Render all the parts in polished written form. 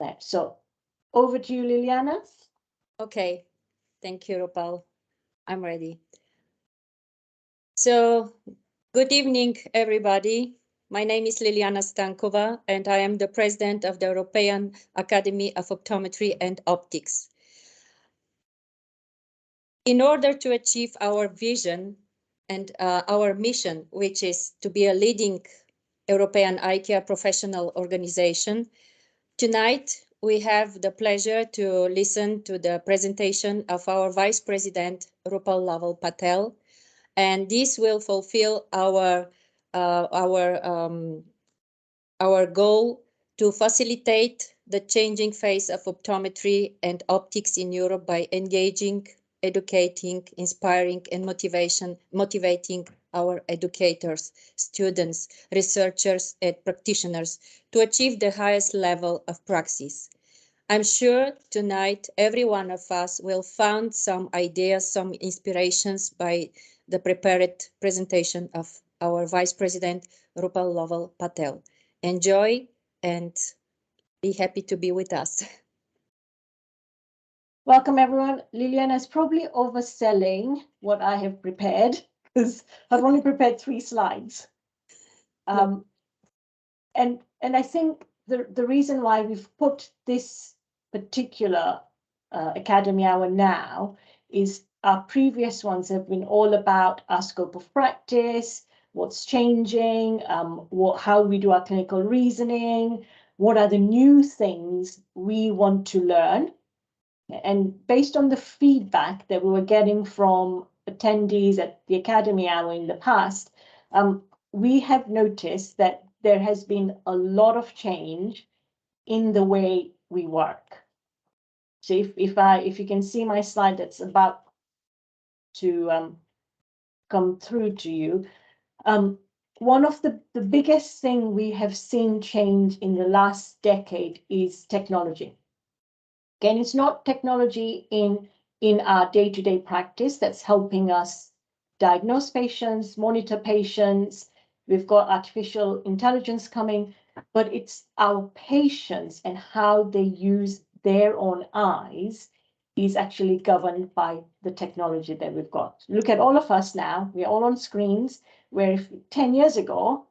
that. So over to you, Liliana. Okay, thank you, Rupal. I'm ready. So, good evening, everybody. My name is Liliana Stankova, and I am the president of the European Academy of Optometry and Optics. In order to achieve our vision and our mission, which is to be a leading European eye care professional organization, tonight we have the pleasure to listen to the presentation of our Vice President, Rupal Lawal Patel, and this will fulfill our goal to facilitate the changing face of optometry and optics in Europe by engaging, educating, inspiring, and motivating our educators, students, researchers, and practitioners to achieve the highest level of praxis. I'm sure tonight every one of us will find some ideas, some inspirations by the prepared presentation of our Vice President, Rupal Lawal Patel. Enjoy and be happy to be with us. Welcome, everyone. Liliana is probably overselling what I have prepared because I've only prepared 3 slides. And I think the reason why we've put this particular Academy Hour now is our previous ones have been all about our scope of practice, what's changing, how we do our clinical reasoning, what are the new things we want to learn. And based on the feedback that we were getting from attendees at the Academy Hour in the past, we have noticed that there has been a lot of change in the way we work. So if you can see my slide that's about to come through to you, one of the biggest thing we have seen change in the last decade is technology. Again, it's not technology in our day-to-day practice that's helping us diagnose patients, monitor patients. We've got artificial intelligence coming, but it's our patients and how they use their own eyes is actually governed by the technology that we've got. Look at all of us now, we're all on screens, where if 10 years ago,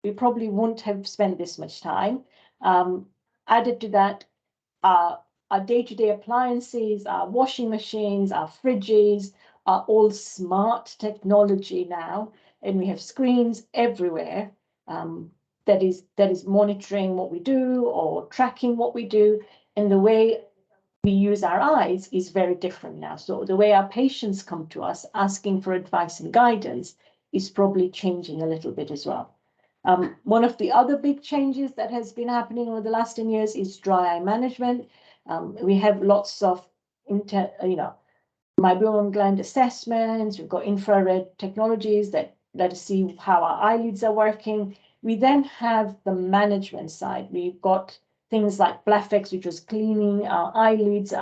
we probably wouldn't have spent this much time. Added to that, our day-to-day appliances, our washing machines, our fridges are all smart technology now, and we have screens everywhere that is monitoring what we do or tracking what we do, and the way we use our eyes is very different now. So the way our patients come to us asking for advice and guidance is probably changing a little bit as well. One of the other big changes that has been happening over the last 10 years is dry eye management. We have lots of, meibomian gland assessments. We've got infrared technologies that let us see how our eyelids are working. We then have the management side. We've got things like Blafex, which was cleaning our eyelids,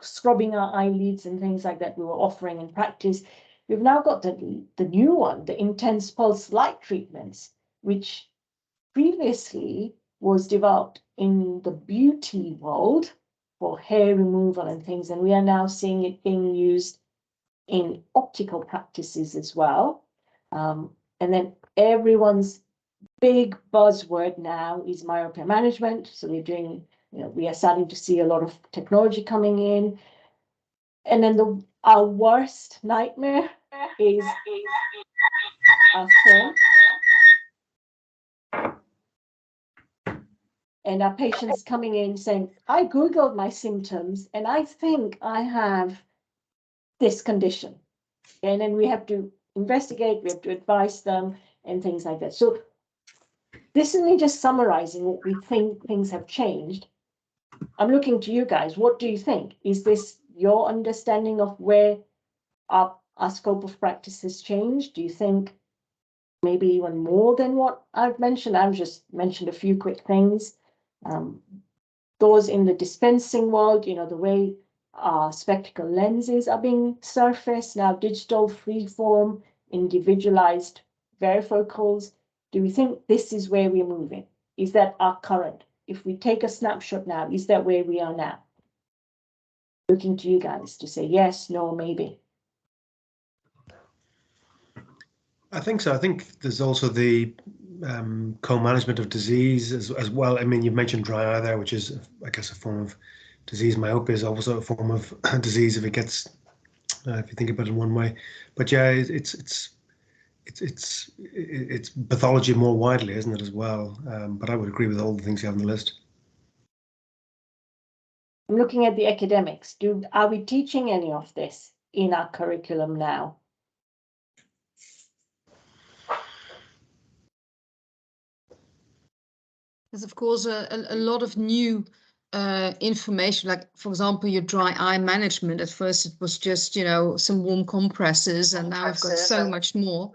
scrubbing our eyelids, and things like that we were offering in practice. We've now got the new one, the intense pulse light treatments, which previously was developed in the beauty world for hair removal and things, and we are now seeing it being used in optical practices as well. And then everyone's big buzzword now is myopia management. So we're doing, we are starting to see a lot of technology coming in. And then our worst nightmare is our phone. And our patients coming in saying, I Googled my symptoms and I think I have this condition. And then we have to investigate, we have to advise them and things like that. So this is me just summarizing what we think things have changed. I'm looking to you guys. What do you think? Is this your understanding of where our scope of practice has changed? Do you think maybe even more than what I've mentioned? I've just mentioned a few quick things. Those in the dispensing world, the way spectacle lenses are being surfaced, now digital, freeform, individualized varifocals. Do we think this is where we're moving? Is that our current? if we take a snapshot now, is that where we are now? Looking to you guys to say yes, no, maybe. I think so. I think there's also the co-management of disease as well. I mean, you mentioned dry eye there, which is, I guess, a form of disease. Myopia is also a form of disease if it gets, if you think about it in one way. But yeah, it's pathology more widely, isn't it, as well? But I would agree with all the things you have on the list. I'm looking at the academics. Are we teaching any of this in our curriculum now? There's of course a lot of new information, like for example your dry eye management. At first it was just, you know, some warm compresses, and now I've got so much more.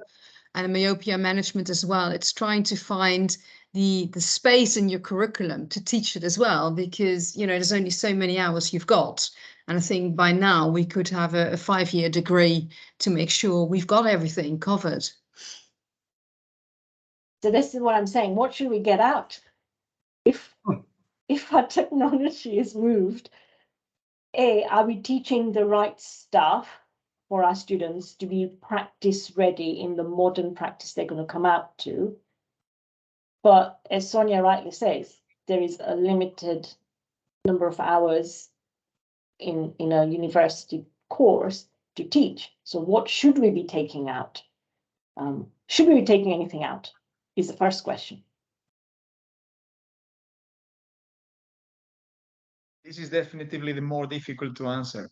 And myopia management as well. It's trying to find the space in your curriculum to teach it as well, because, you know, there's only so many hours you've got. And I think by now we could have a 5-year degree to make sure we've got everything covered. So this is what I'm saying. What should we get out? If our technology is moved, are we teaching the right stuff for our students to be practice ready in the modern practice they're going to come out to? But as Sonia rightly says, there is a limited number of hours in a university course to teach. So what should we be taking out? Should we be taking anything out? Is the first question. This is definitely the more difficult to answer.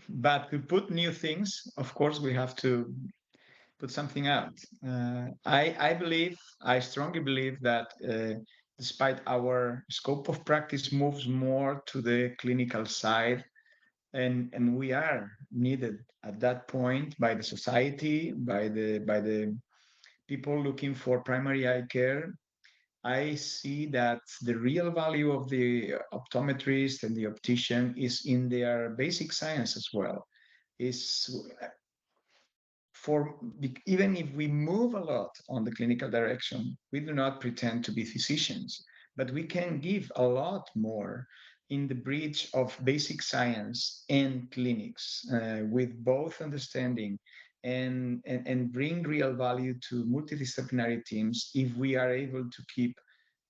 But to put new things, of course, we have to put something out. I strongly believe that despite our scope of practice moves more to the clinical side, and we are needed at that point by the society, by the people looking for primary eye care, I see that the real value of the optometrist and the optician is in their basic science as well. Is for even if we move a lot on the clinical direction, we do not pretend to be physicians, but we can give a lot more in the bridge of basic science and clinics, with both understanding and bring real value to multidisciplinary teams if we are able to keep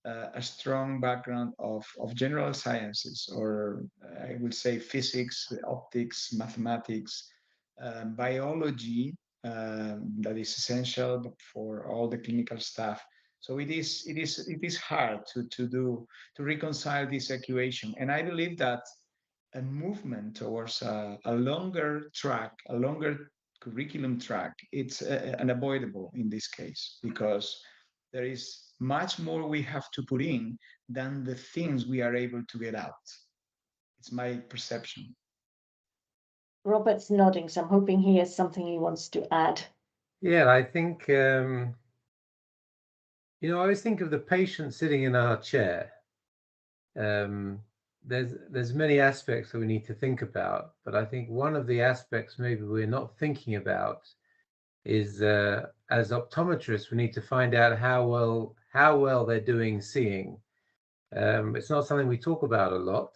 a strong background of general sciences, or I would say physics, optics, mathematics, biology, that is essential for all the clinical staff. So it is hard to reconcile this equation, and I believe that a movement towards a longer track, a longer curriculum track, it's unavoidable in this case, because there is much more we have to put in than the things we are able to get out. It's my perception. Robert's nodding, so I'm hoping he has something he wants to add. Yeah, I think, you know, I always think of the patient sitting in our chair. There's many aspects that we need to think about, but I think one of the aspects maybe we're not thinking about is, as optometrists, we need to find out how well they're doing seeing. It's not something we talk about a lot,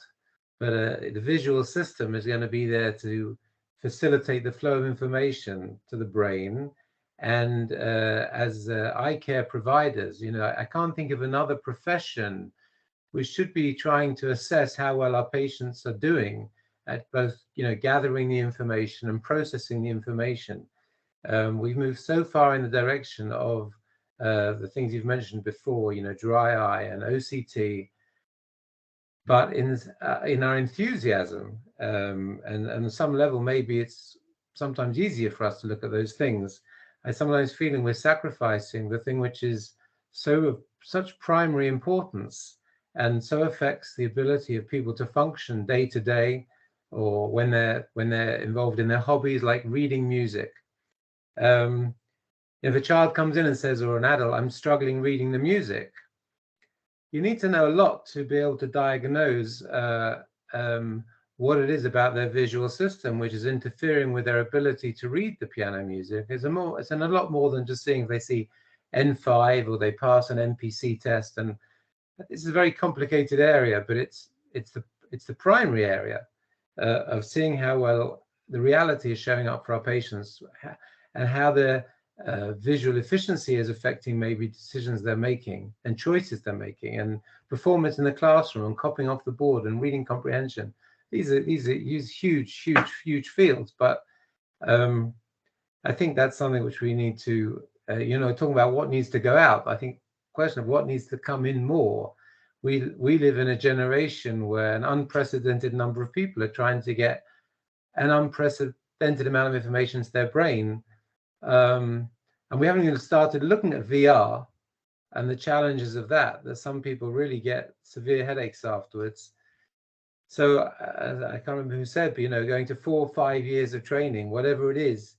but the visual system is going to be there to facilitate the flow of information to the brain. And as eye care providers, you know, I can't think of another profession. We should be trying to assess how well our patients are doing at both, you know, gathering the information and processing the information. We've moved so far in the direction of the things you've mentioned before, you know, dry eye and OCT, but in our enthusiasm, and on some level, maybe it's sometimes easier for us to look at those things. I sometimes feeling we're sacrificing the thing which is of such primary importance and so affects the ability of people to function day to day, or when they're involved in their hobbies like reading music. If a child comes in and says, or an adult, I'm struggling reading the music, you need to know a lot to be able to diagnose what it is about their visual system which is interfering with their ability to read the piano music. It's a lot more than just seeing if they see N5 or they pass an NPC test. And This is a very complicated area, but it's the primary area of seeing how well the reality is showing up for our patients, and how their visual efficiency is affecting maybe decisions they're making and choices they're making, and performance in the classroom, and copying off the board, and reading comprehension. These are huge fields, but I think that's something which we need to, talking about what needs to go out. I think question of what needs to come in more. We live in a generation where an unprecedented number of people are trying to get an unprecedented amount of information to their brain. And we haven't even started looking at VR and the challenges of that some people really get severe headaches afterwards. So I can't remember who said, but going to 4 or 5 years of training, whatever it is,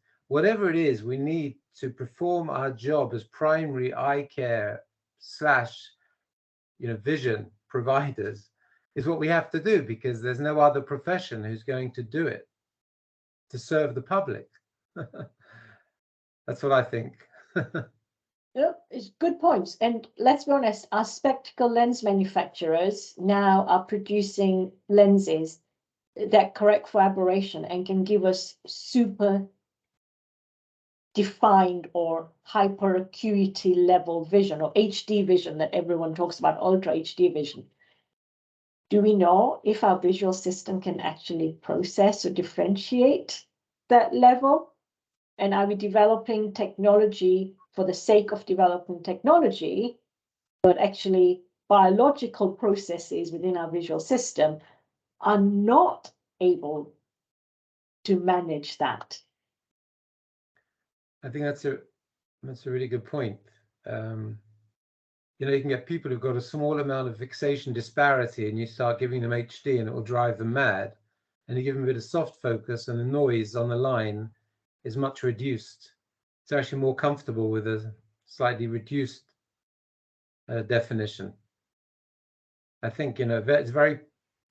we need to perform our job as primary eye care / vision providers is what we have to do, because there's no other profession who's going to do it to serve the public. That's what I think. Yeah, it's good points. And let's be honest, our spectacle lens manufacturers now are producing lenses that correct for aberration and can give us super defined or hyper acuity level vision, or HD vision that everyone talks about, ultra HD vision. Do we know if our visual system can actually process or differentiate that level? And are we developing technology for the sake of developing technology, but actually biological processes within our visual system are not able to manage that? I think that's a really good point. You can get people who've got a small amount of fixation disparity, and you start giving them HD and it will drive them mad. And you give them a bit of soft focus, and the noise on the line is much reduced. It's actually more comfortable with a slightly reduced definition. I think it's very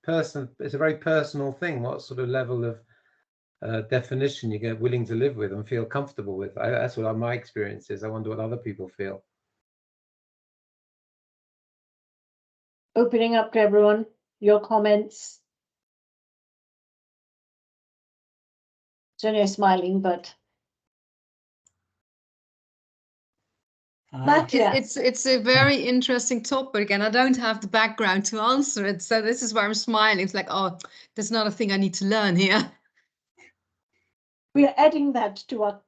personal. It's a very personal thing. What sort of level of definition you get willing to live with and feel comfortable with. That's what my experience is. I wonder what other people feel. Opening up to everyone, your comments. Sonia is smiling, but Matthias. It's a very interesting topic, and I don't have the background to answer it. So this is why I'm smiling. It's like, oh, there's not a thing I need to learn here. We are adding that to our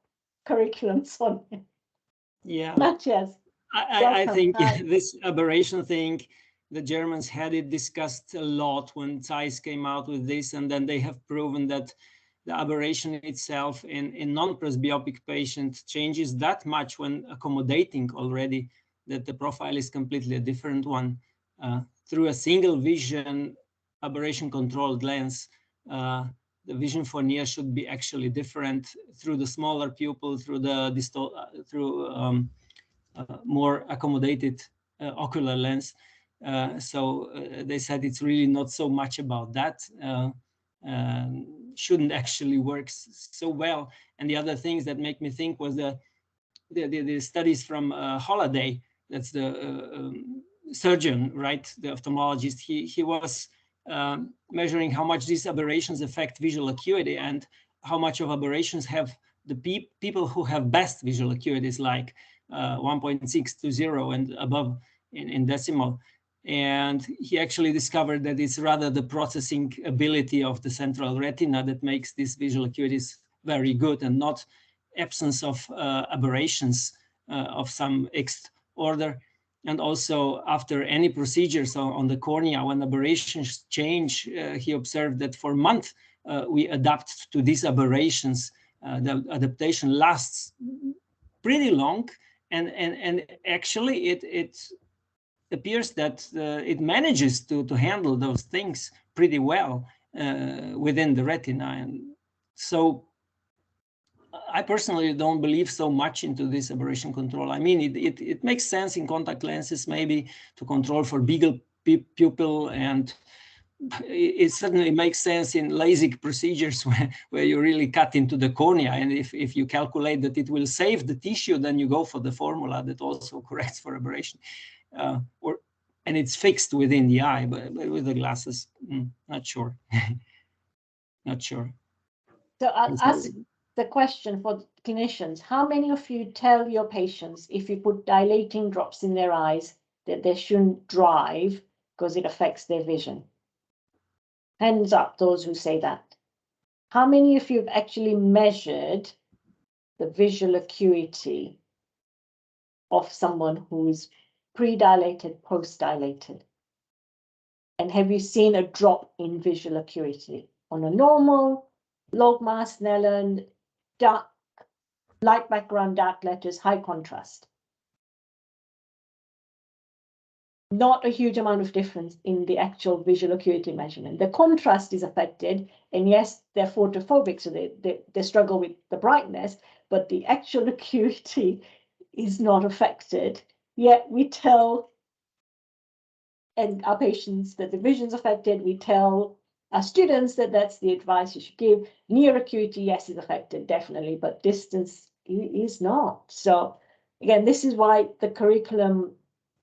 curriculum, Sonia. Yeah, Matthias. I think this aberration thing, the Germans had it discussed a lot when Zeiss came out with this, and then they have proven that the aberration itself in non-presbyopic patients changes that much when accommodating already, that the profile is completely a different one. Through a single vision aberration controlled lens, the vision for near should be actually different through the smaller pupil, through the distal, through more accommodated ocular lens. So they said it's really not so much about that. Shouldn't actually work so well. And the other things that make me think was the studies from Holiday. That's the surgeon, right? The ophthalmologist. He was measuring how much these aberrations affect visual acuity, and how much of aberrations have the people who have best visual acuities, like 1.6 to 0 and above in decimal. And he actually discovered that it's rather the processing ability of the central retina that makes these visual acuities very good, and not absence of aberrations of some X order. And also after any procedures on the cornea, when aberrations change, he observed that for a month we adapt to these aberrations. The adaptation lasts pretty long, and actually it appears that it manages to handle those things pretty well within the retina. And so I personally don't believe so much into this aberration control. I mean, it makes sense in contact lenses maybe to control for bigger pupil, and it certainly makes sense in LASIK procedures where you really cut into the cornea. And if you calculate that it will save the tissue, then you go for the formula that also corrects for aberration. Or and it's fixed within the eye, but with the glasses, not sure. Not sure. So I'll ask the question for clinicians. How many of you tell your patients if you put dilating drops in their eyes that they shouldn't drive because it affects their vision? Hands up, those who say that. How many of you have actually measured the visual acuity of someone who's pre-dilated, post-dilated? And have you seen a drop in visual acuity on a normal, logMAR, Snellen, dark, light background, dark letters, high contrast? Not a huge amount of difference in the actual visual acuity measurement. The contrast is affected, and yes, they're photophobic, so they struggle with the brightness, but the actual acuity is not affected. Yet we tell and our patients that the vision's affected. We tell our students that that's the advice you should give. Near acuity, yes, is affected, definitely, but distance is not. So again, this is why the curriculum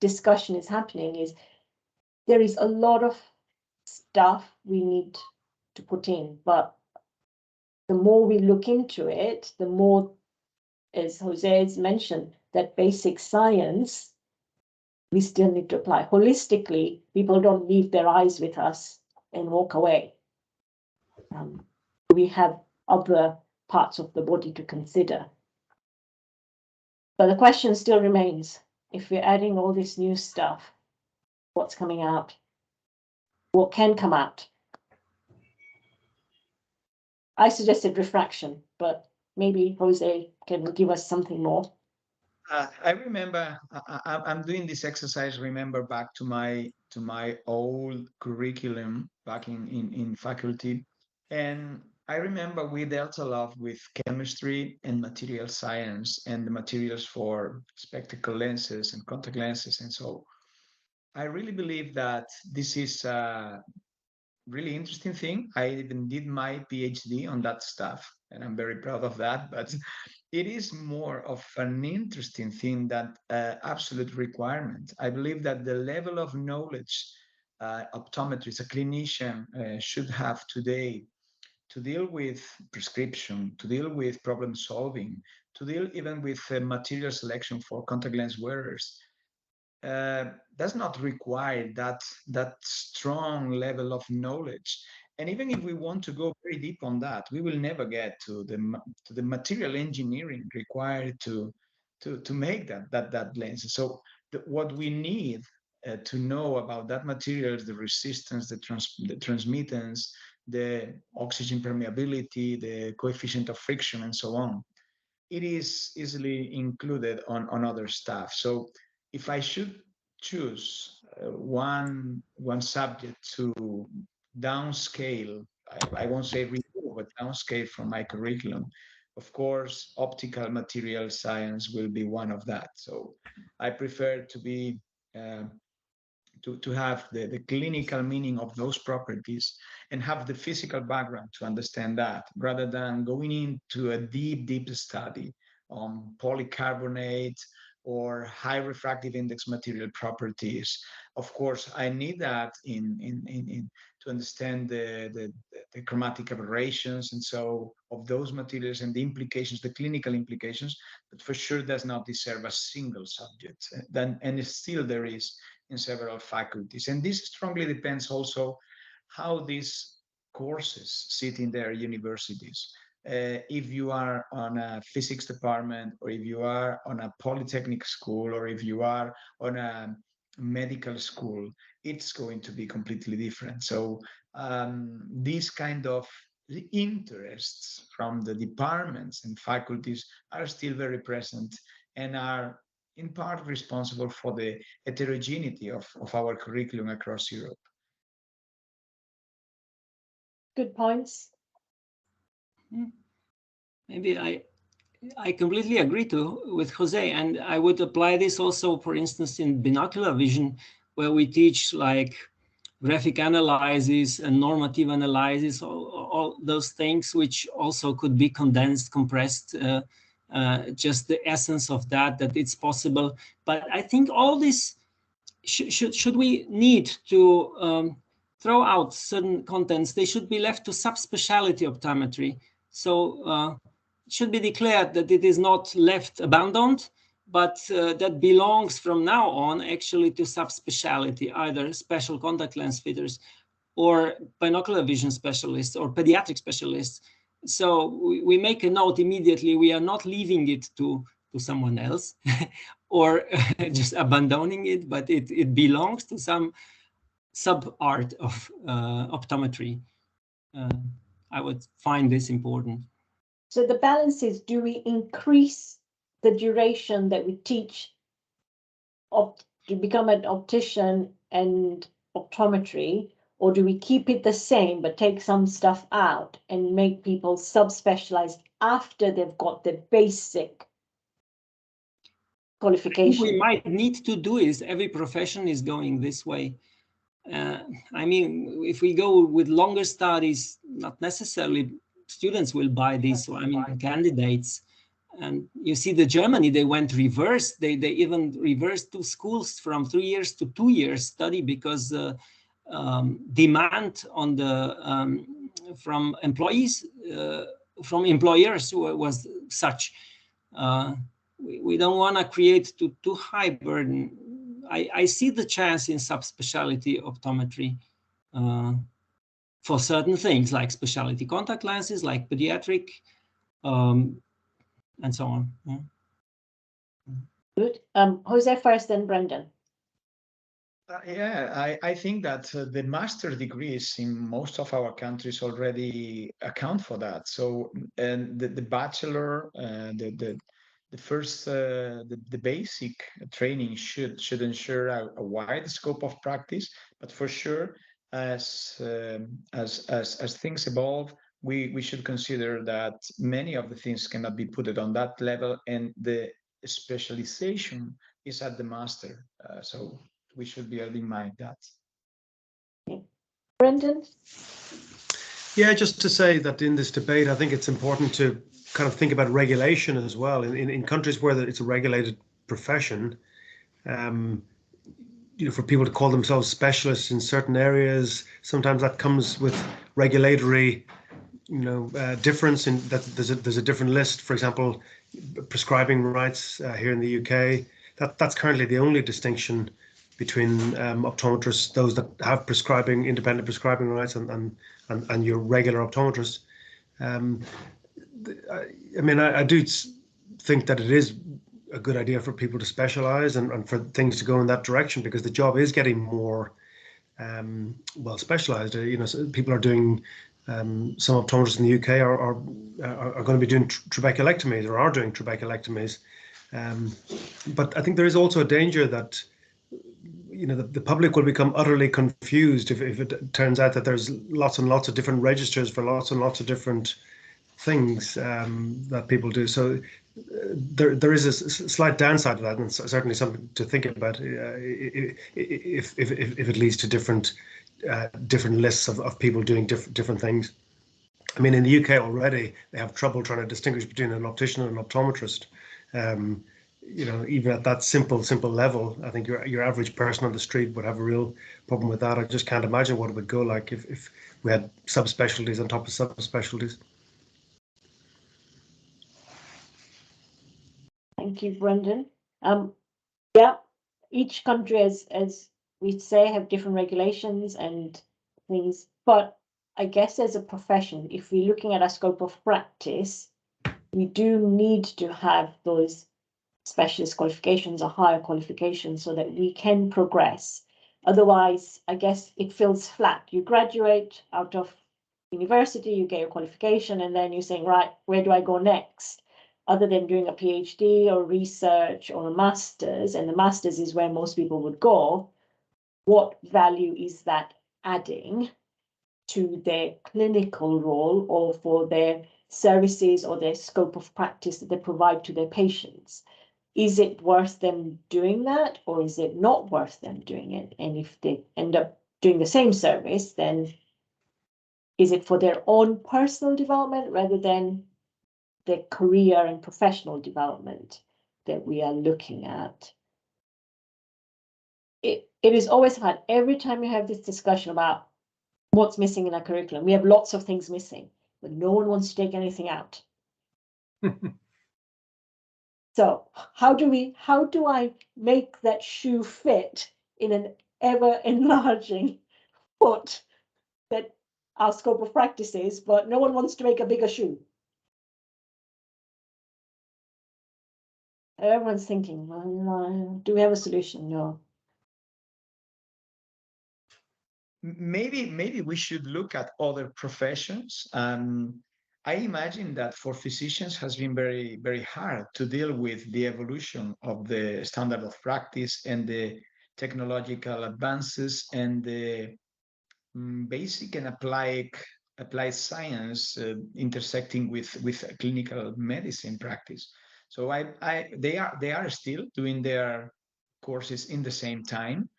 discussion is happening, is there is a lot of stuff we need to put in, but the more we look into it, the more, as Jose has mentioned, that basic science we still need to apply. Holistically, people don't leave their eyes with us and walk away. We have other parts of the body to consider. But the question still remains, if we're adding all this new stuff, what's coming out? What can come out? I suggested refraction, but maybe Jose can give us something more. I remember I'm doing this exercise. Remember back to my old curriculum back in faculty, and I remember we dealt a lot with chemistry and material science and the materials for spectacle lenses and contact lenses, and so I really believe that this is a really interesting thing. I even did my PhD on that stuff, and I'm very proud of that. But it is more of an interesting thing than absolute requirement. I believe that the level of knowledge optometrists, a clinician should have today to deal with prescription, to deal with problem solving, to deal even with material selection for contact lens wearers, does not require that strong level of knowledge. And even if we want to go very deep on that, we will never get to the material engineering required to make that lens. So what we need to know about that material is the resistance, the transmittance, the oxygen permeability, the coefficient of friction, and so on. It is easily included on other stuff. So if I should choose one subject to downscale, I won't say remove, but downscale from my curriculum, of course, optical material science will be one of that. So I prefer to be to have the clinical meaning of those properties and have the physical background to understand that, rather than going into a deep study on polycarbonate or high refractive index material properties. Of course, I need that in to understand the chromatic aberrations and so of those materials and the implications, the clinical implications, but for sure does not deserve a single subject. And still there is in several faculties. And this strongly depends also how these courses sit in their universities. If you are on a physics department, or if you are on a polytechnic school, or if you are on a medical school, it's going to be completely different. So these kind of interests from the departments and faculties are still very present and are in part responsible for the heterogeneity of our curriculum across Europe. Good points. Maybe I completely agree with Jose, and I would apply this also, for instance, in binocular vision, where we teach like graphic analysis and normative analysis, all those things which also could be condensed, compressed, just the essence of that it's possible. But I think all this should we need to throw out certain contents? They should be left to subspecialty optometry. So it should be declared that it is not left abandoned, but that belongs from now on actually to subspecialty, either special contact lens fitters or binocular vision specialists or pediatric specialists. So we make a note immediately. We are not leaving it to someone else or just abandoning it, but it belongs to some sub-art of optometry. I would find this important. So the balance is, do we increase the duration that we teach to become an optician and optometry, or do we keep it the same but take some stuff out and make people subspecialized after they've got the basic qualification? What we might need to do is, every profession is going this way. I mean, if we go with longer studies, not necessarily students will buy this. I mean, candidates. And you see the Germany, they went reverse. They even reversed to schools from 3 years to 2 years study because demand on the from employees, from employers was such. We don't want to create too high burden. I see the chance in subspecialty optometry for certain things like specialty contact lenses, like pediatric, and so on. Yeah. Good. Jose first, then Brendan. Yeah, I think that the master degrees in most of our countries already account for that. So, and the bachelor, the first, the basic training should ensure a wide scope of practice. But for sure, as things evolve, we should consider that many of the things cannot be put on that level, and the specialization is at the master. So we should bear in mind that. Brendan? Yeah, just to say that in this debate, I think it's important to kind of think about regulation as well. In countries where it's a regulated profession, for people to call themselves specialists in certain areas, sometimes that comes with regulatory, difference in that there's a different list. For example, prescribing rights here in the UK. That's currently the only distinction between optometrists, those that have independent prescribing rights, and your regular optometrist. I do think that it is a good idea for people to specialize and for things to go in that direction, because the job is getting more well specialized. So people are doing some optometrists in the UK are going to be doing trabeculectomies or are doing trabeculectomies. But I think there is also a danger that the public will become utterly confused if it turns out that there's lots and lots of different registers for lots and lots of different things that people do. So there is a slight downside to that, and certainly something to think about if it leads to different lists of people doing different things. I mean, in the UK already, they have trouble trying to distinguish between an optician and an optometrist. Even at that simple level, I think your average person on the street would have a real problem with that. I just can't imagine what it would go like if we had subspecialties on top of subspecialties. Thank you, Brendan. Yeah, each country, as we say, have different regulations and things, but I guess as a profession, if we're looking at our scope of practice, we do need to have those specialist qualifications or higher qualifications so that we can progress. Otherwise, I guess it feels flat. You graduate out of university, you get your qualification, and then you're saying, right, where do I go next? Other than doing a PhD or research or a master's, and the master's is where most people would go, what value is that adding to their clinical role or for their services or their scope of practice that they provide to their patients? Is it worth them doing that, or is it not worth them doing it? And if they end up doing the same service, then is it for their own personal development rather than their career and professional development that we are looking at? it is always hard. Every time you have this discussion about what's missing in our curriculum, we have lots of things missing, but no one wants to take anything out. So how do I make that shoe fit in an ever enlarging foot that our scope of practice is, but no one wants to make a bigger shoe? Everyone's thinking, well, do we have a solution? No. Maybe we should look at other professions. I imagine that for physicians has been very hard to deal with the evolution of the standard of practice and the technological advances and the basic and applied science intersecting with clinical medicine practice. So they are still doing their courses in the same time.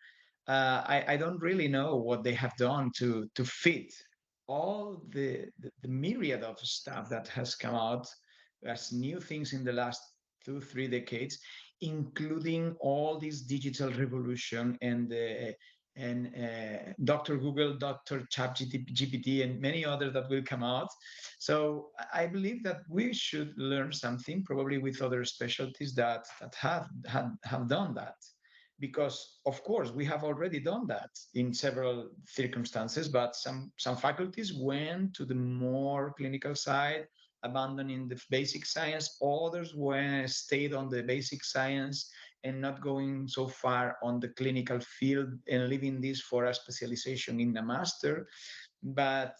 I don't really know what they have done to fit all the myriad of stuff that has come out as new things in the last 2-3 decades, including all this digital revolution and Dr. Google, Dr. ChatGPT, and many others that will come out. So I believe that we should learn something, probably with other specialties that have done that. Because of course we have already done that in several circumstances, but some faculties went to the more clinical side, abandoning the basic science. Others stayed on the basic science and not going so far on the clinical field and leaving this for a specialization in a master. But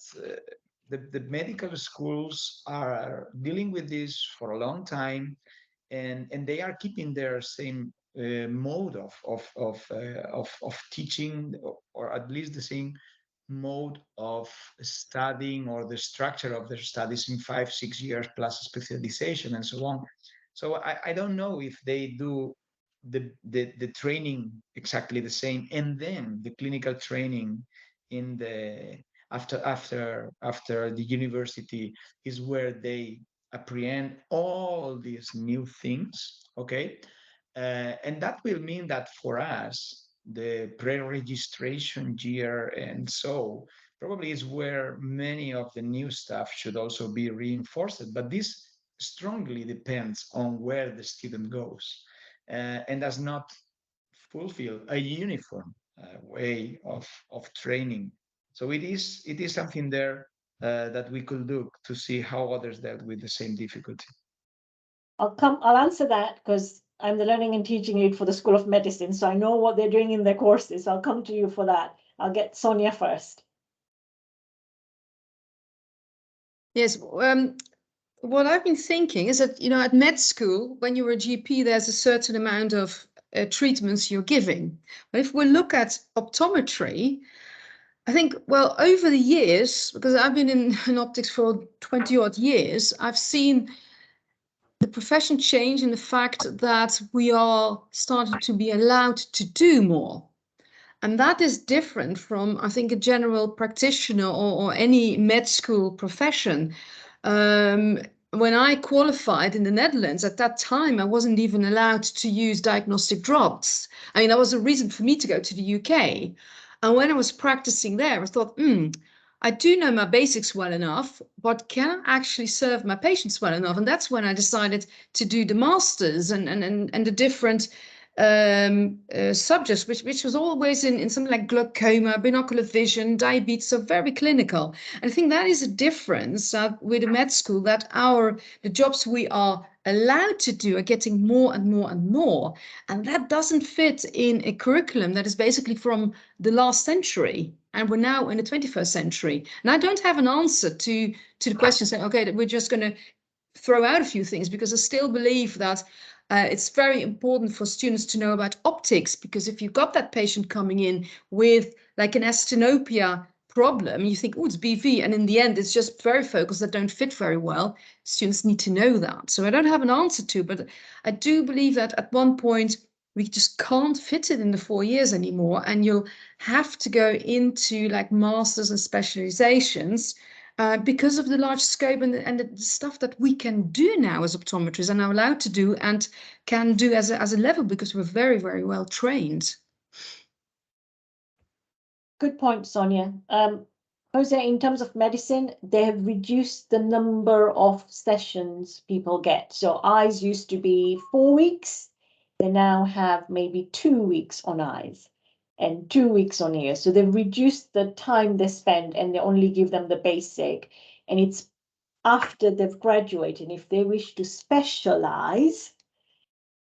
the medical schools are dealing with this for a long time, and they are keeping their same mode of teaching, or at least the same mode of studying, or the structure of their studies in 5-6 years plus specialization and so on. So I don't know if they do the training exactly the same, and then the clinical training in the after the university is where they apprehend all these new things. Okay. And that will mean that for us, the pre-registration year and so probably is where many of the new stuff should also be reinforced. But this strongly depends on where the student goes, and does not fulfill a uniform way of training. So it is something there that we could look to see how others dealt with the same difficulty. I'll answer that because I'm the learning and teaching aide for the School of Medicine, so I know what they're doing in their courses. I'll come to you for that. I'll get Sonia first. Yes, what I've been thinking is that, at med school, when you're a GP, there's a certain amount of treatments you're giving. But if we look at optometry, I think, well, over the years, because I've been in optics for 20 odd years, I've seen the profession change in the fact that we are starting to be allowed to do more. And that is different from, I think, a general practitioner or any med school profession. When I qualified in the Netherlands, at that time, I wasn't even allowed to use diagnostic drops. I mean, that was a reason for me to go to the UK. And when I was practicing there, I thought, I do know my basics well enough, but can I actually serve my patients well enough? And that's when I decided to do the masters and the different subjects, which was always in something like glaucoma, binocular vision, diabetes, so very clinical. And I think that is a difference with the med school, that the jobs we are allowed to do are getting more and more and more. And that doesn't fit in a curriculum that is basically from the last century. And we're now in the 21st century. And I don't have an answer to the question saying, okay, that we're just going to throw out a few things, because I still believe that it's very important for students to know about optics, because if you've got that patient coming in with like an astinopia problem, you think, oh, it's BV, and in the end, it's just varifocals that don't fit very well. Students need to know that. So I don't have an answer to, but I do believe that at one point, we just can't fit it in the 4 years anymore, and you'll have to go into like masters and specializations because of the large scope and the stuff that we can do now as optometrists and are allowed to do and can do as a level, because we're very, very well trained. good point, Sonia. Jose, in terms of medicine, they have reduced the number of sessions people get. So eyes used to be 4 weeks. They now have maybe 2 weeks on eyes and 2 weeks on ears. So they've reduced the time they spend and they only give them the basic. And it's after they've graduated. If they wish to specialize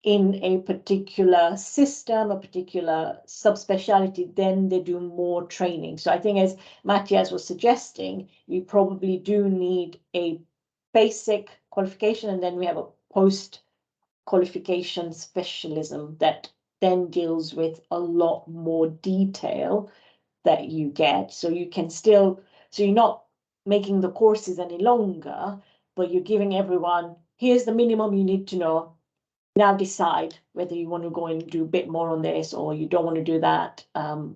in a particular system, a particular subspecialty, then they do more training. So I think, as Matthias was suggesting, we probably do need a basic qualification, and then we have a post-qualification specialism that then deals with a lot more detail that you get. So you can still, so you're not making the courses any longer, but you're giving everyone, here's the minimum you need to know. Now decide whether you want to go and do a bit more on this or you don't want to do that and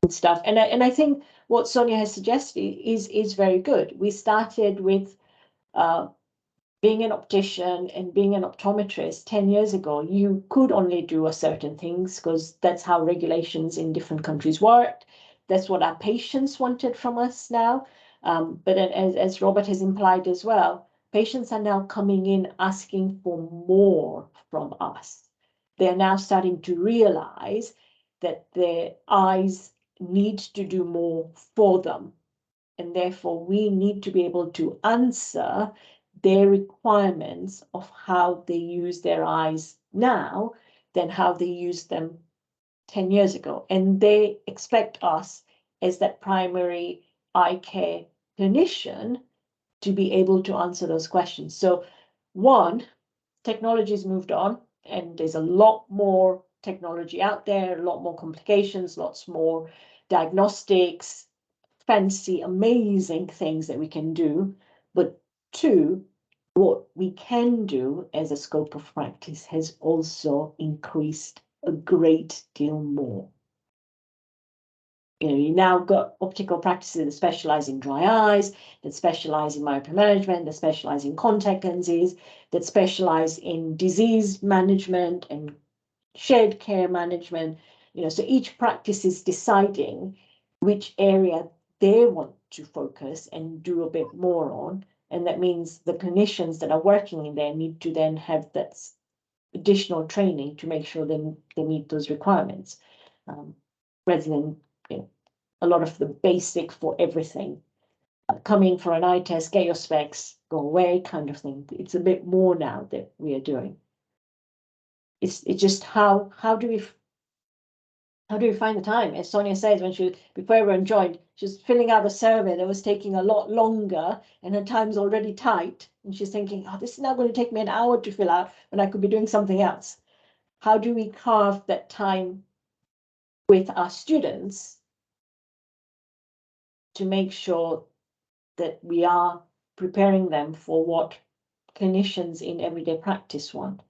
stuff. And I think what Sonia has suggested is very good. We started with being an optician and being an optometrist 10 years ago. You could only do a certain things because that's how regulations in different countries worked. That's what our patients wanted from us now. But as Robert has implied as well, patients are now coming in asking for more from us. They're now starting to realize that their eyes need to do more for them. And therefore, we need to be able to answer their requirements of how they use their eyes now than how they used them 10 years ago. And they expect us as that primary eye care clinician to be able to answer those questions. So one, technology's moved on and there's a lot more technology out there, a lot more complications, lots more diagnostics, fancy, amazing things that we can do. But two, what we can do as a scope of practice has also increased a great deal more. You now got optical practices that specialize in dry eyes, that specialize in myopia management, that specialize in contact lenses, that specialize in disease management and shared care management. So each practice is deciding which area they want to focus and do a bit more on. And that means the clinicians that are working in there need to then have that additional training to make sure they meet those requirements, rather than a lot of the basic for everything. Coming for an eye test, get your specs, go away kind of thing. It's a bit more now that we are doing. It's just how do we find the time? As Sonia says, before everyone joined, she was filling out a survey that was taking a lot longer and her time's already tight. And she's thinking, oh, this is now going to take me an hour to fill out when I could be doing something else. How do we carve that time with our students to make sure that we are preparing them for what clinicians in everyday practice want?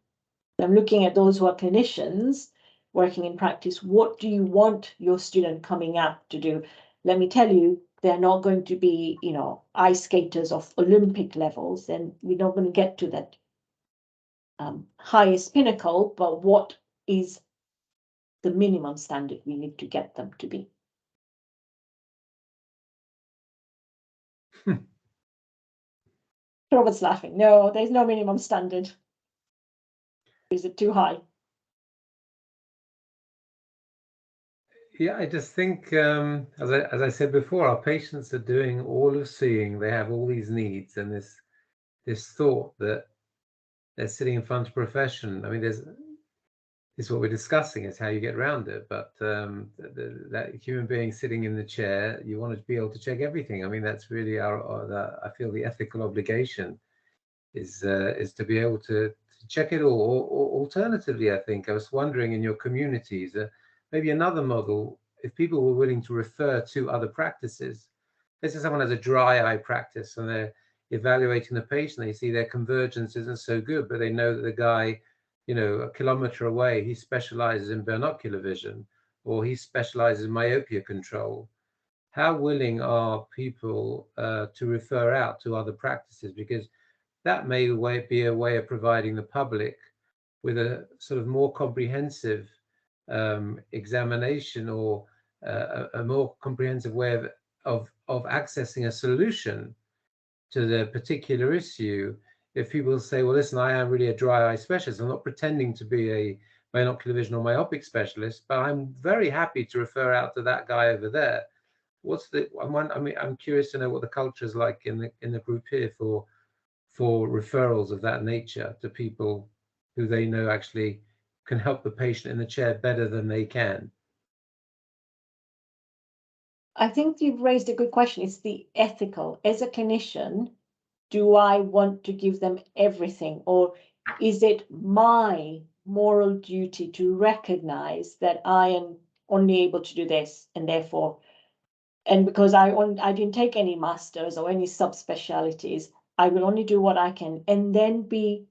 I'm looking at those who are clinicians working in practice. What do you want your student coming up to do? Let me tell you, they're not going to be, ice skaters of Olympic levels, and we're not going to get to that highest pinnacle, but what is the minimum standard we need to get them to be? Robert's laughing. No, there's no minimum standard. Is it too high? Yeah, I just think, as I said before, our patients are doing all of seeing. They have all these needs and this thought that they're sitting in front of a profession. I mean, this is what we're discussing, is how you get around it. But that human being sitting in the chair, you want to be able to check everything. I mean, that's really I feel the ethical obligation is to be able to check it all. Or alternatively, I think I was wondering in your communities, maybe another model, if people were willing to refer to other practices. Let's say someone has a dry eye practice and they're evaluating the patient, they see their convergence isn't so good, but they know that the guy, a kilometer away, he specializes in binocular vision, or he specializes in myopia control. How willing are people to refer out to other practices? Because that may be a way of providing the public with a sort of more comprehensive examination or a more comprehensive way of accessing a solution to the particular issue. If people say, well, listen, I am really a dry eye specialist, I'm not pretending to be a binocular vision or myopic specialist, but I'm very happy to refer out to that guy over there. I'm curious to know what the culture is like in the group here for referrals of that nature to people who they know actually can help the patient in the chair better than they can. I think you've raised a good question. It's the ethical. As a clinician, do I want to give them everything, or is it my moral duty to recognize that I am only able to do this, and therefore, and because I didn't take any masters or any subspecialties, I will only do what I can, and then be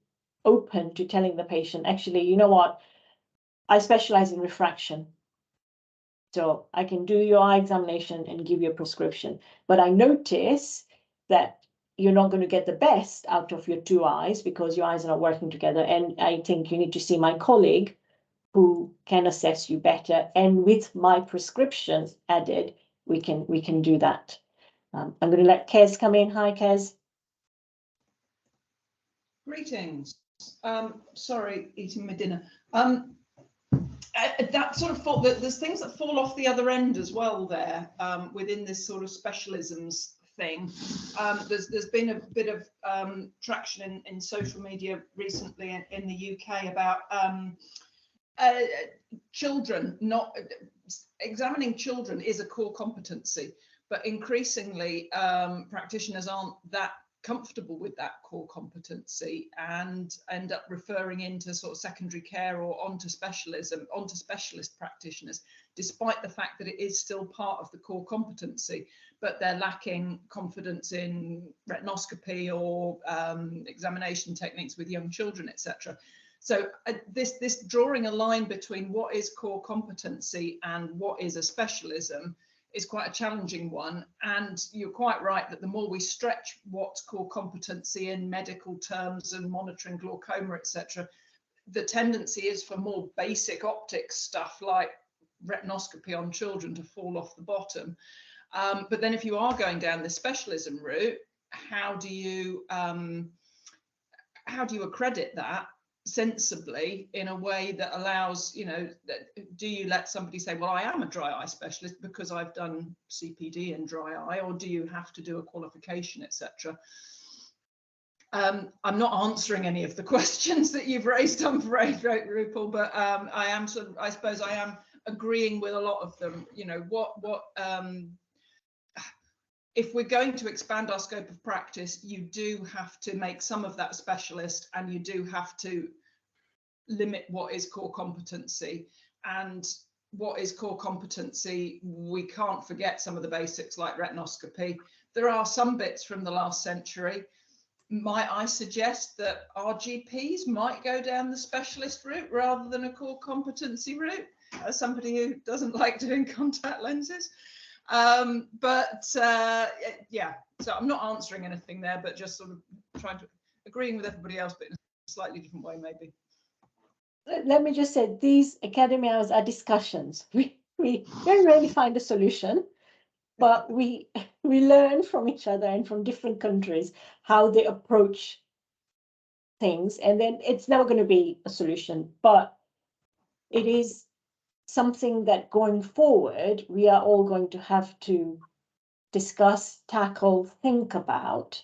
open to telling the patient, actually, you know what, I specialize in refraction. So I can do your eye examination and give you a prescription. But I notice that you're not going to get the best out of your two eyes because your eyes are not working together. And I think you need to see my colleague who can assess you better. And with my prescriptions added, we can do that. I'm going to let Kez come in. Hi, Kez. Greetings. Sorry, eating my dinner. That sort of thought that there's things that fall off the other end as well there within this sort of specialisms thing. There's been a bit of traction in social media recently in the UK about children. Not examining children is a core competency, but increasingly practitioners aren't that comfortable with that core competency and end up referring into sort of secondary care or onto specialist practitioners, despite the fact that it is still part of the core competency, but they're lacking confidence in retinoscopy or examination techniques with young children, etc. So this drawing a line between what is core competency and what is a specialism is quite a challenging one. And you're quite right that the more we stretch what's core competency in medical terms and monitoring glaucoma, etc., the tendency is for more basic optics stuff like retinoscopy on children to fall off the bottom. But then if you are going down the specialism route, how do you accredit that sensibly in a way that allows, you know, do you let somebody say, well, I am a dry eye specialist because I've done CPD in dry eye, or do you have to do a qualification, etc.? I'm not answering any of the questions that you've raised, I'm afraid, Rupal, but I suppose I am agreeing with a lot of them. You know, if we're going to expand our scope of practice, you do have to make some of that specialist, and you do have to limit what is core competency. And what is core competency, we can't forget some of the basics like retinoscopy. There are some bits from the last century. Might I suggest that our GPs might go down the specialist route rather than a core competency route, as somebody who doesn't like doing contact lenses? Yeah, so I'm not answering anything there, but just sort of trying to agreeing with everybody else, but in a slightly different way, maybe. Let me just say, these academy hours are discussions. We don't really find a solution, but we learn from each other and from different countries how they approach things, and then it's never going to be a solution, but it is something that going forward we are all going to have to discuss, tackle, think about.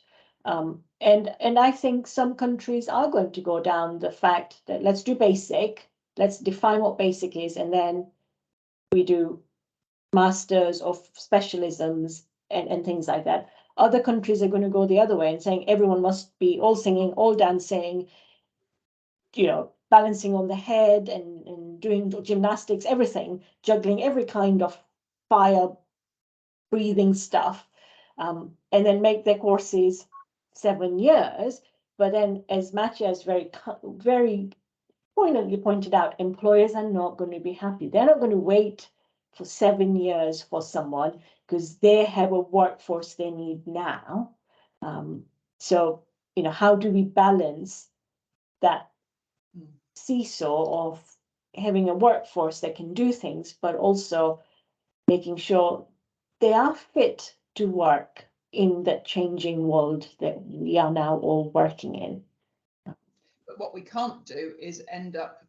And I think some countries are going to go down the fact that let's do basic, let's define what basic is, and then we do masters of specialisms and things like that. Other countries are going to go the other way and saying everyone must be all singing, all dancing, you know, balancing on the head and doing gymnastics, everything, juggling every kind of fire breathing stuff, and then make their courses 7 years. But then, as Matthias very poignantly pointed out, employers are not going to be happy. They're not going to wait for 7 years for someone because they have a workforce they need now. So, you know, how do we balance that seesaw of having a workforce that can do things, but also making sure they are fit to work in that changing world that we are now all working in. But what we can't do is end up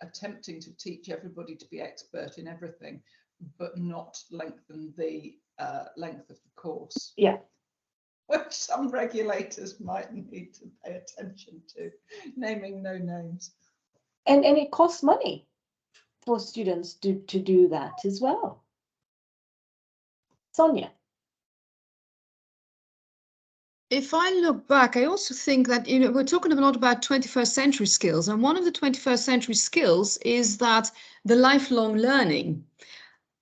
attempting to teach everybody to be expert in everything, but not lengthen the length of the course. Yeah. Which some regulators might need to pay attention to, naming no names. And it costs money for students to do that as well. Sonia. If I look back, I also think that, you know, we're talking a lot about 21st century skills, and one of the 21st century skills is that the lifelong learning.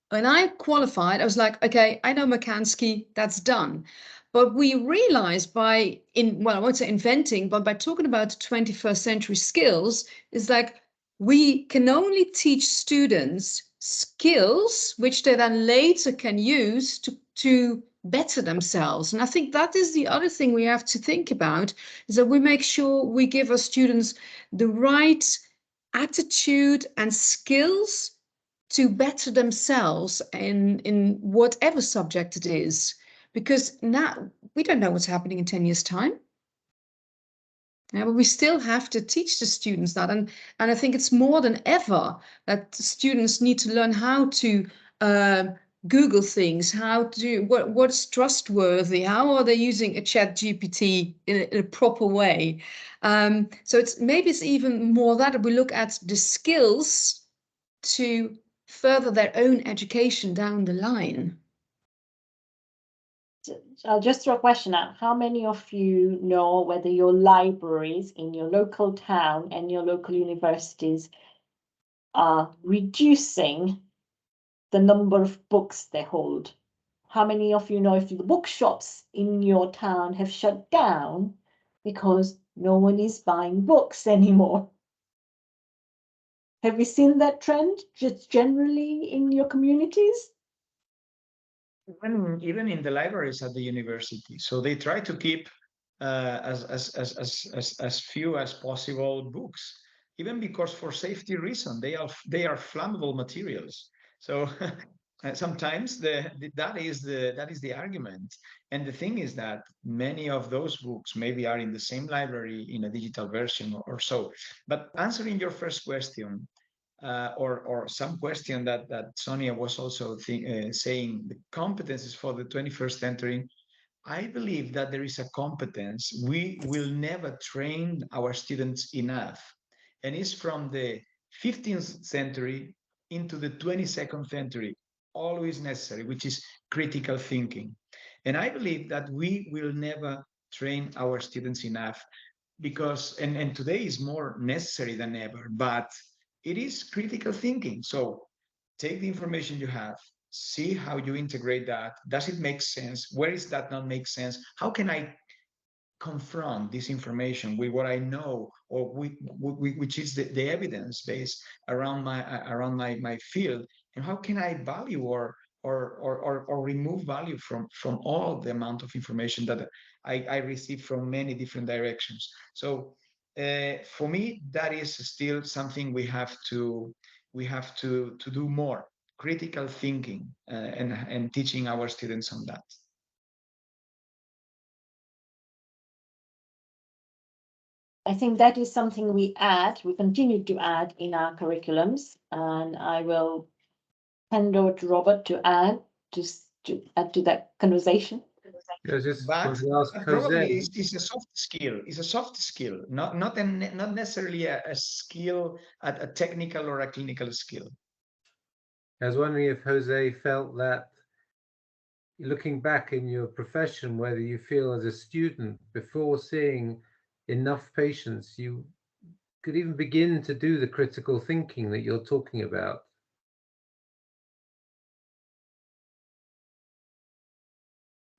When I qualified, I was like, okay, I know Makansky, that's done. But we realized well, I won't say inventing, but by talking about 21st century skills, is like we can only teach students skills which they then later can use to better themselves. And I think that is the other thing we have to think about, is that we make sure we give our students the right attitude and skills to better themselves in whatever subject it is, because now we don't know what's happening in 10 years' time. Yeah, but we still have to teach the students that, and I think it's more than ever that students need to learn how to Google things, how to what's trustworthy, how are they using a ChatGPT in a proper way. So it's even more that we look at the skills to further their own education down the line. I'll just throw a question out. How many of you know whether your libraries in your local town and your local universities are reducing the number of books they hold? How many of you know if the bookshops in your town have shut down because no one is buying books anymore? Have you seen that trend just generally in your communities? Even in the libraries at the university. So they try to keep as few as possible books, even because for safety reason they are flammable materials. So sometimes that is the argument. And the thing is that many of those books maybe are in the same library in a digital version or so. But answering your first question, or some question that Sonia was also saying, the competences for the 21st century, I believe that there is a competence we will never train our students enough, and it's from the 15th century into the 22nd century, always necessary, which is critical thinking. And I believe that we will never train our students enough, because and today is more necessary than ever, but it is critical thinking. So take the information you have, see how you integrate that. Does it make sense? Where is that not make sense? How can I confront this information with what I know, or which is the evidence base around my field, and how can I value or remove value from all the amount of information that I receive from many different directions. So for me, that is still something we have to do more critical thinking, and teaching our students on that. I think that is something we continue to add in our curriculums, and I will hand over to Robert to add to that conversation. But probably it's a soft skill. It's a soft skill, not necessarily a skill, a technical or a clinical skill. I was wondering if Jose felt that, looking back in your profession, whether you feel as a student, before seeing enough patients, you could even begin to do the critical thinking that you're talking about.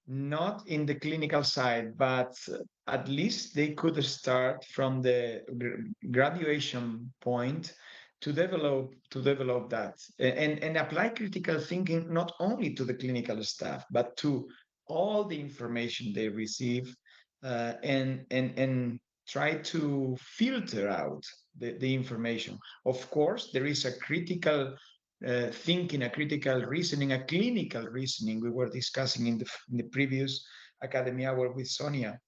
Not in the clinical side, but at least they could start from the graduation point to develop that, and apply critical thinking not only to the clinical staff, but to all the information they receive, and try to filter out the information. Of course, there is a critical thinking, a critical reasoning, a clinical reasoning we were discussing in the previous academy hour with Sonia.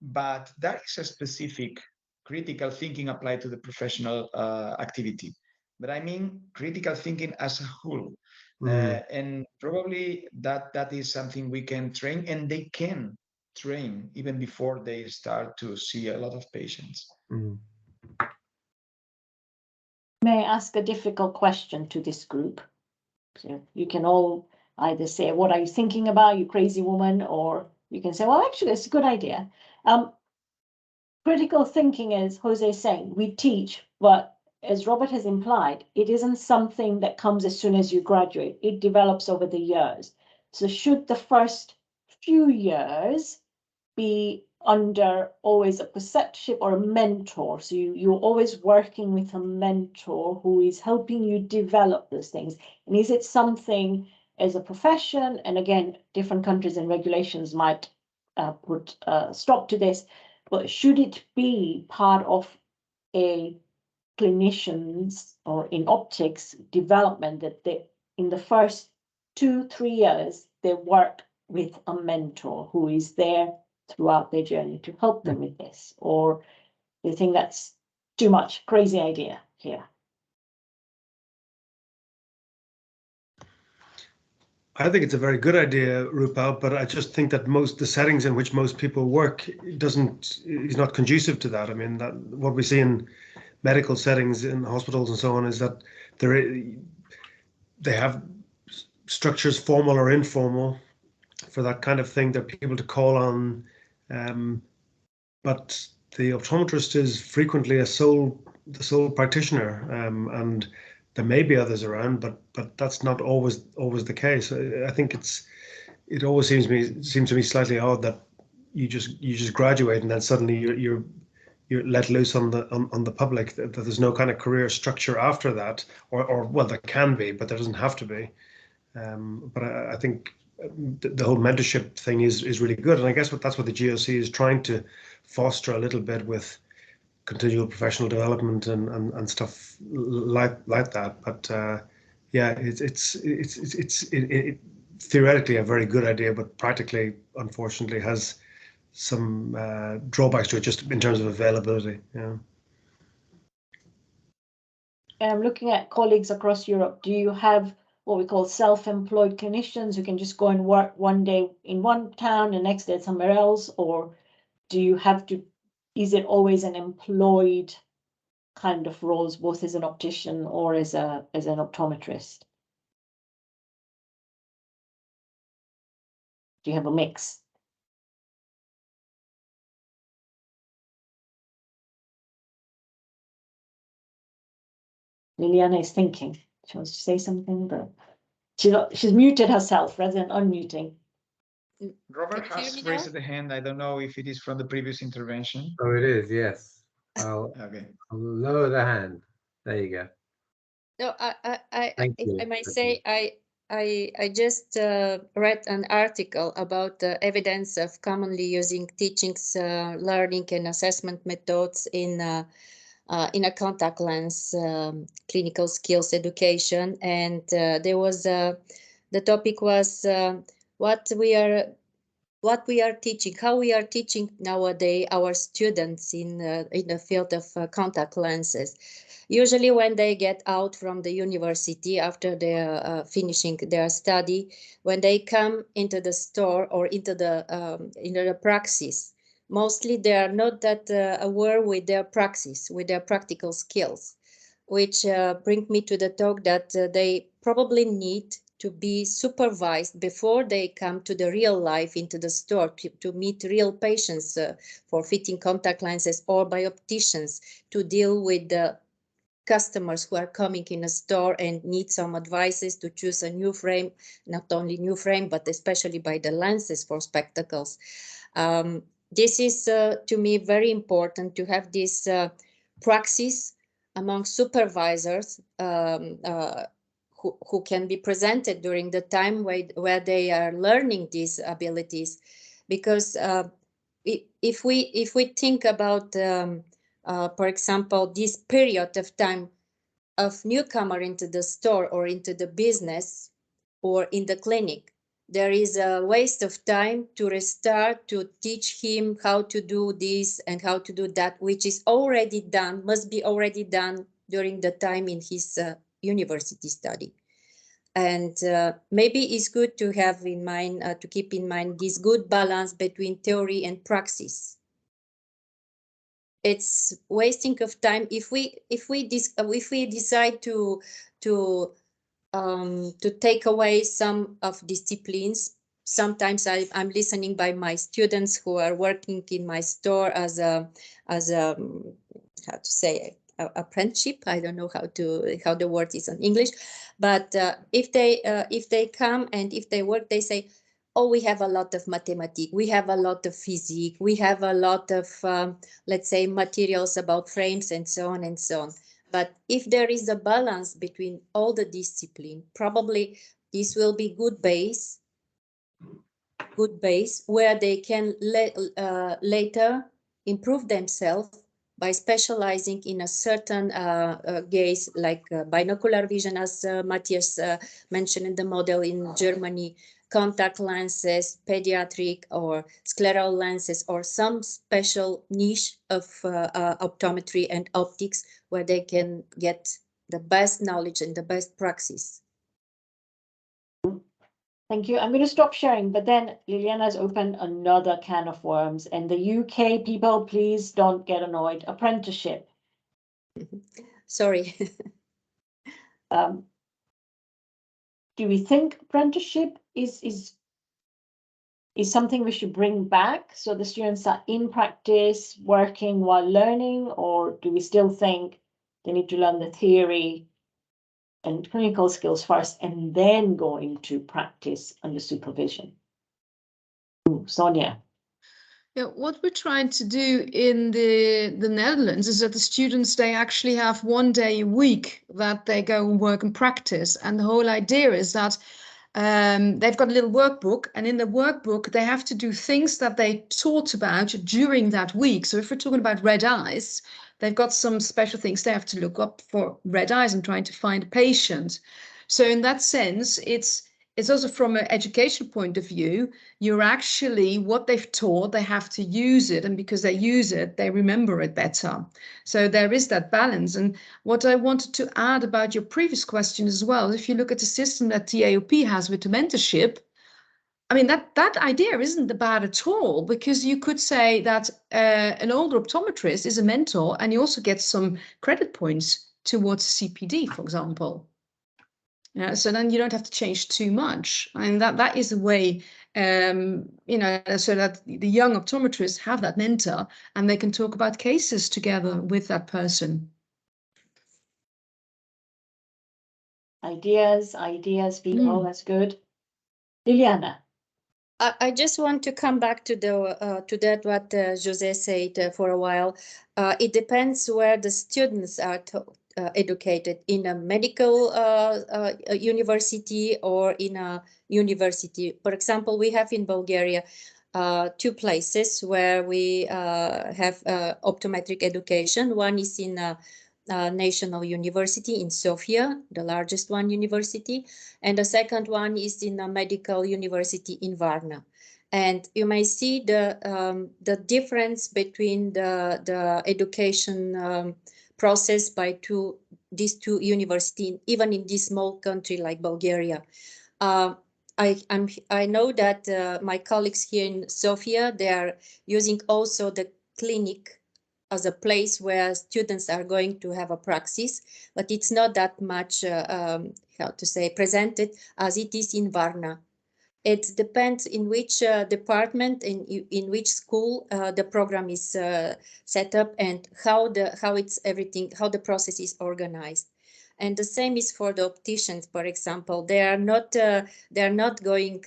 But that is a specific critical thinking applied to the professional activity. But I mean critical thinking as a whole. And probably that is something we can train, and they can train even before they start to see a lot of patients. May I ask a difficult question to this group? So you can all either say, what are you thinking about, you crazy woman? Or you can say, well, actually, it's a good idea. Critical thinking is, Jose is saying, we teach, but as Robert has implied, it isn't something that comes as soon as you graduate. It develops over the years. So should the first few years be under always a preceptorship or a mentor? So you're always working with a mentor who is helping you develop those things. And is it something as a profession? And again, different countries and regulations might put a stop to this, but should it be part of a clinician's or in optics development that they, in the first 2-3 years, they work with a mentor who is there throughout their journey to help them with this? Or do you think that's too much? Crazy idea here. I think it's a very good idea, Rupal, but I just think that the settings in which most people work is not conducive to that. I mean, that what we see in medical settings in hospitals and so on is that they have structures, formal or informal, for that kind of thing. They're people to call on, but the optometrist is frequently the sole practitioner, and there may be others around, but that's not always the case. I think it always seems to me slightly odd that you just graduate and then suddenly you're let loose on the public. That there's no kind of career structure after that, or well, there can be, but there doesn't have to be. But I think the whole mentorship thing is really good, and I guess that's what the GOC is trying to foster a little bit with continual professional development and stuff like that. But yeah, it's theoretically a very good idea, but practically, unfortunately, has some drawbacks to it, just in terms of availability. Yeah. And I'm looking at colleagues across Europe. Do you have what we call self-employed clinicians who can just go and work one day in one town and next day somewhere else? Or do you have to, is it always an employed kind of roles, both as an optician or as an optometrist? Do you have a mix? Liliana is thinking. She wants to say something, but she's muted herself rather than unmuting. Robert has raised the hand. I don't know if it is from the previous intervention. Oh, it is, yes. I'll lower the hand. There you go. No, I might say I just read an article about the evidence of commonly using teachings, learning and assessment methods in a contact lens clinical skills education, and there was the topic was what we are teaching, how we are teaching nowadays our students in the field of contact lenses. Usually when they get out from the university after they're finishing their study, when they come into the store or into the praxis, mostly they are not that aware with their praxis, with their practical skills, which bring me to the talk that they probably need to be supervised before they come to the real life into the store to meet real patients for fitting contact lenses, or by opticians to deal with the customers who are coming in a store and need some advices to choose a new frame, not only new frame, but especially by the lenses for spectacles. This is to me very important to have this praxis among supervisors who can be presented during the time where they are learning these abilities, because if we think about for example, this period of time of newcomer into the store or into the business or in the clinic, there is a waste of time to restart, to teach him how to do this and how to do that, which is already done, must be already done during the time in his university study. And maybe it's good to have in mind, to keep in mind this good balance between theory and praxis. It's wasting of time if we decide to take away some of disciplines. Sometimes I'm listening by my students who are working in my store as a how to say apprenticeship. I don't know how the word is in English, but if they come and if they work, they say, oh, we have a lot of mathematics, we have a lot of physics, we have a lot of let's say materials about frames and so on and so on. But if there is a balance between all the discipline, probably this will be good base where they can later improve themselves by specializing in a certain gaze, like binocular vision, as Matthias mentioned in the model in Germany, contact lenses, pediatric or scleral lenses, or some special niche of optometry and optics where they can get the best knowledge and the best praxis. Thank you. I'm going to stop sharing, but then Liliana's opened another can of worms, and the UK people, please don't get annoyed. Apprenticeship. Sorry. Do we think apprenticeship is something we should bring back so the students are in practice, working while learning, or do we still think they need to learn the theory and clinical skills first and then go into practice under supervision? Ooh, Sonia. Yeah, what we're trying to do in the Netherlands is that the students, they actually have 1 day a week that they go and work and practice. And the whole idea is that they've got a little workbook, and in the workbook, they have to do things that they taught about during that week. So if we're talking about red eyes, they've got some special things they have to look up for red eyes and trying to find a patient. So in that sense, it's also from an education point of view, you're actually, what they've taught, they have to use it. And because they use it, they remember it better. So there is that balance. And what I wanted to add about your previous question as well, if you look at the system that TAOP has with the mentorship, I mean, that idea isn't bad at all, because you could say that an older optometrist is a mentor and you also get some credit points towards CPD, for example. Yeah, so then you don't have to change too much. And that is a way, you know, so that the young optometrists have that mentor and they can talk about cases together with that person. Ideas, people, that's good. Liliana. I just want to come back to that what Jose said for a while. It depends where the students are educated, in a medical university or in a university. For example, we have in Bulgaria 2 places where we have optometric education. One is in National University in Sofia, the largest one university, and the second one is in a medical university in Varna. And you may see the difference between the education process by these two universities, even in this small country like Bulgaria. I know that my colleagues here in Sofia, they are using also the clinic as a place where students are going to have a praxis, but it's not that much, how to say, presented as it is in Varna. It depends in which department, in which school the program is set up, and how the process is organized. And the same is for the opticians, for example. They are not going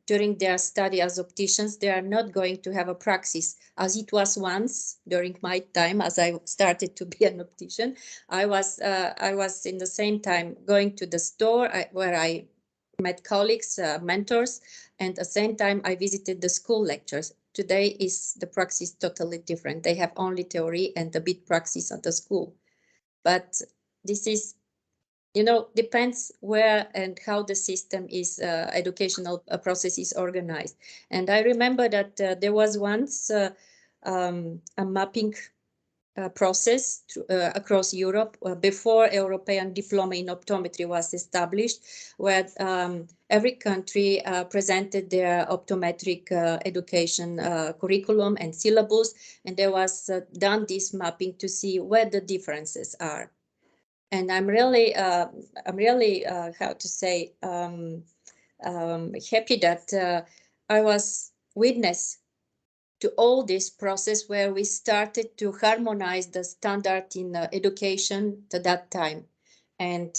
during their study as opticians. They are not going to have a praxis as it was once during my time, as I started to be an optician. I was in the same time going to the store where I met colleagues, mentors, and at the same time I visited the school lectures. Today is the praxis totally different. They have only theory and a bit praxis at the school. But this is you know, depends where and how the system is, educational process is organized. And I remember that there was once a mapping process across Europe before European diploma in optometry was established, where every country presented their optometric education curriculum and syllabus, and there was done this mapping to see where the differences are. And I'm really, how to say, happy that I was witness to all this process where we started to harmonize the standard in education to that time. And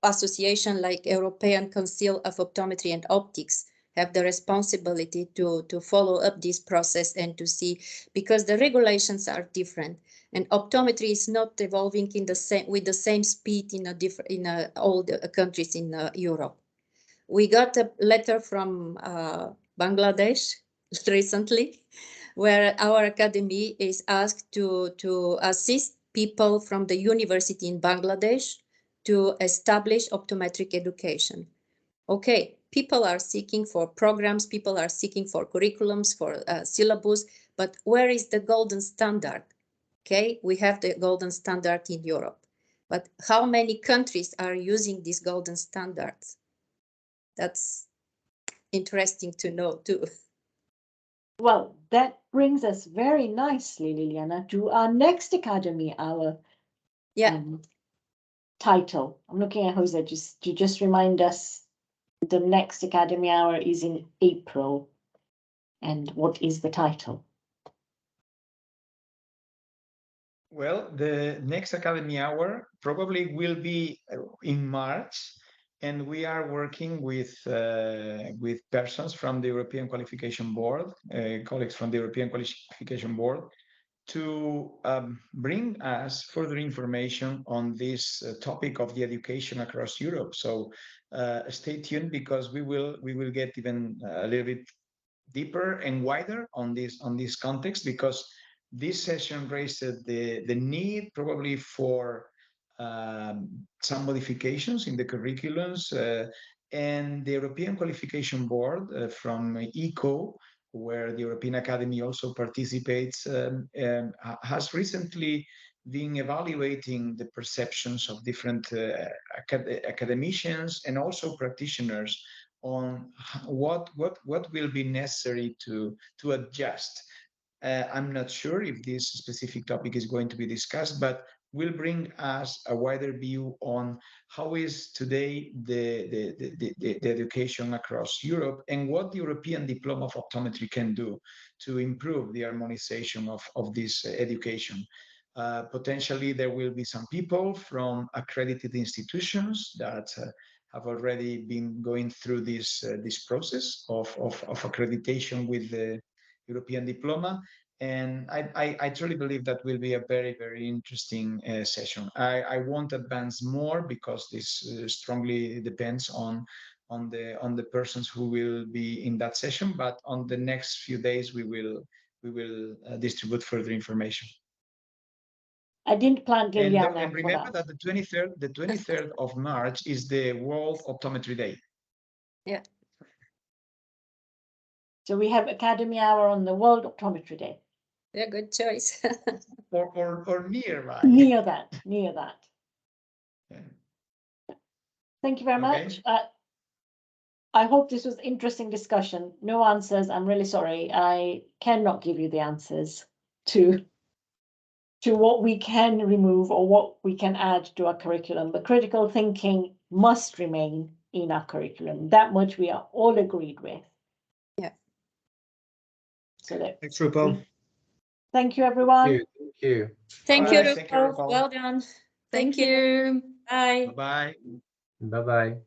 association like European Council of Optometry and Optics have the responsibility to follow up this process and to see, because the regulations are different and optometry is not evolving in the same with the same speed in all the countries in Europe. We got a letter from Bangladesh recently, where our academy is asked to assist people from the university in Bangladesh to establish optometric education. Okay, people are seeking for programs, people are seeking for curriculums, for syllabus, but where is the golden standard? Okay, we have the golden standard in Europe, but how many countries are using these golden standards? That's interesting to know too. Well, that brings us very nicely, Liliana, to our next Academy Hour title. I'm looking at Jose to just remind us the next Academy Hour is in April. And what is the title? Well, the next Academy Hour probably will be in March, and we are working with persons from the European Qualification Board, colleagues from the European Qualification Board, to bring us further information on this topic of the education across Europe. So stay tuned, because we will get even a little bit deeper and wider on this context, because this session raised the need probably for some modifications in the curriculums, and the European Qualification Board from ECO, where the European Academy also participates, has recently been evaluating the perceptions of different academicians and also practitioners on what will be necessary to adjust. I'm not sure if this specific topic is going to be discussed, but will bring us a wider view on how is today the education across Europe, and what the European Diploma of Optometry can do to improve the harmonization of this education. Potentially, there will be some people from accredited institutions that have already been going through this process of accreditation with the European diploma. And I truly believe that will be a very, very interesting session. I won't advance more, because this strongly depends on the persons who will be in that session. But on the next few days, we will distribute further information. I didn't plan Liliana. And remember that the 23rd of March is the World Optometry Day. Yeah. So we have Academy Hour on the World Optometry Day. Yeah, good choice. or nearby. Near that. Yeah. Thank you very much. I hope this was interesting discussion. No answers. I'm really sorry. I cannot give you the answers to what we can remove or what we can add to our curriculum. But critical thinking must remain in our curriculum. That much we are all agreed with. Yeah. So that. Thanks, Rupal. Thank you, everyone. Thank you. Thank you, Bye. Thank you, Rupal. Rupal. Well done. Thank you. Bye. Bye. Bye-bye.